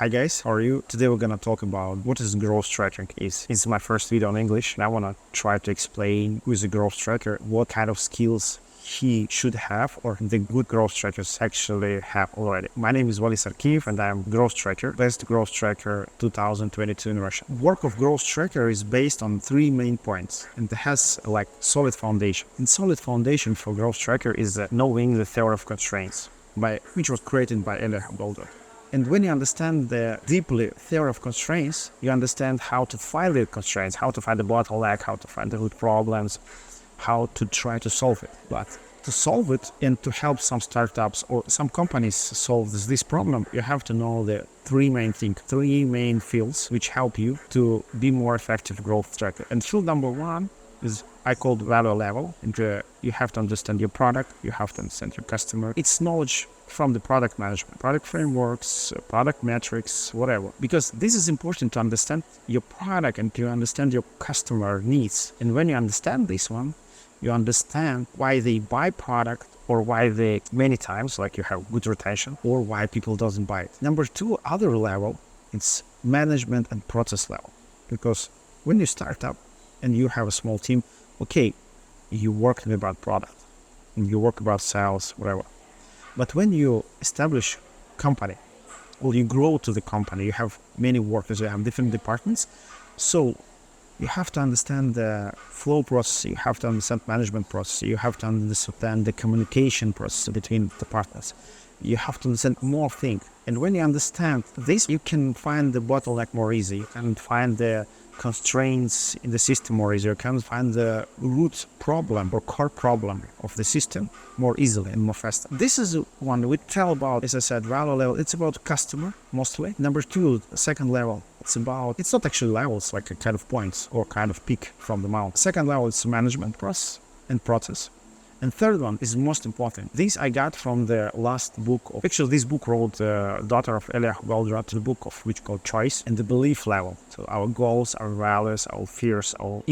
Hi guys, how are you? Today we're gonna talk about what is growth tracking is. It's my first video in English and I wanna try to explain who is a growth tracker, what kind of skills he should have or the good growth trackers actually have already. My name is Vali and I'm growth tracker, best growth tracker 2022 in Russia. Work of growth tracker is based on three main points and it has like solid foundation. And solid foundation for growth tracker is knowing the theory of constraints, which was created by Vali. And when you understand the deeply theory of constraints, you understand how to find the constraints, how to find the bottleneck, how to find the root problems, how to try to solve it. But to solve it and to help some startups or some companies solve this problem, you have to know the three main fields which help you to be more effective growth tracker. And field number one is I called value level. And you have to understand your product, you have to understand your customer. It's knowledge from the product management, product frameworks, product metrics, whatever. Because this is important to understand your product and to understand your customer needs. And when you understand this one, you understand why they buy product or why they many times like you have good retention or why people doesn't buy it. Number two, other level, it's management and process level. Because when you start up and you have a small team, okay, you work about product and you work about sales, whatever. But when you establish company or you grow to the company, you have many workers, you have different departments. So you have to understand the flow process, you have to understand management process, you have to understand the communication process between the partners. You have to understand more things. And when you understand this, you can find the bottleneck more easy. You can find the constraints in the system more easy. You can find the root problem or core problem of the system more easily and more faster. This is one we tell about, as I said, value level. It's about customer mostly. Number two, second level. It's not actually levels, like a kind of points or kind of peak from the mountain. Second level is management process and process. And third one is most important. This I got from the last book actually this book wrote daughter of Vali, the book of which called Choice and the belief level. So our goals, our values, our fears, our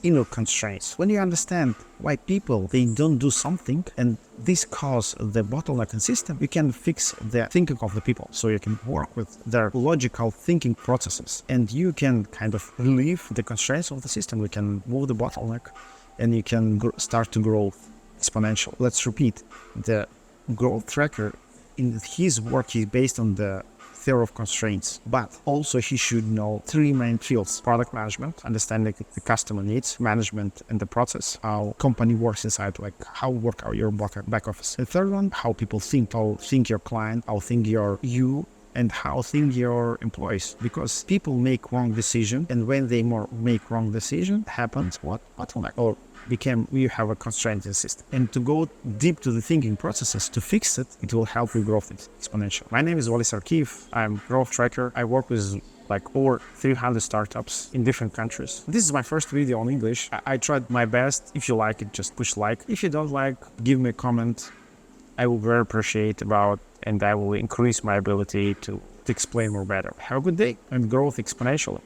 inner constraints. When you understand why people, they don't do something and this cause the bottleneck in system, you can fix the thinking of the people. So you can work with their logical thinking processes and you can kind of relieve the constraints of the system. You can move the bottleneck and you can start to grow exponential. Let's repeat, the growth tracker in his work is based on the theory of constraints, but also he should know three main fields: product management, understanding the customer needs, management and the process, how company works inside, like how work out your back office. The third one, how people think, how think your client, how think you and how think your employees, because people make wrong decision and when they make wrong decision happens what bottleneck or we have a constraint in the system. And to go deep to the thinking processes to fix it, it will help you grow it exponential. My name is Vali. I'm growth tracker. I work with like over 300 startups in different countries. This is my first video in English. I tried my best. If you like it, just push like. If you don't like, give me a comment. I will very appreciate about and I will increase my ability to explain more better. Have a good day and growth exponentially.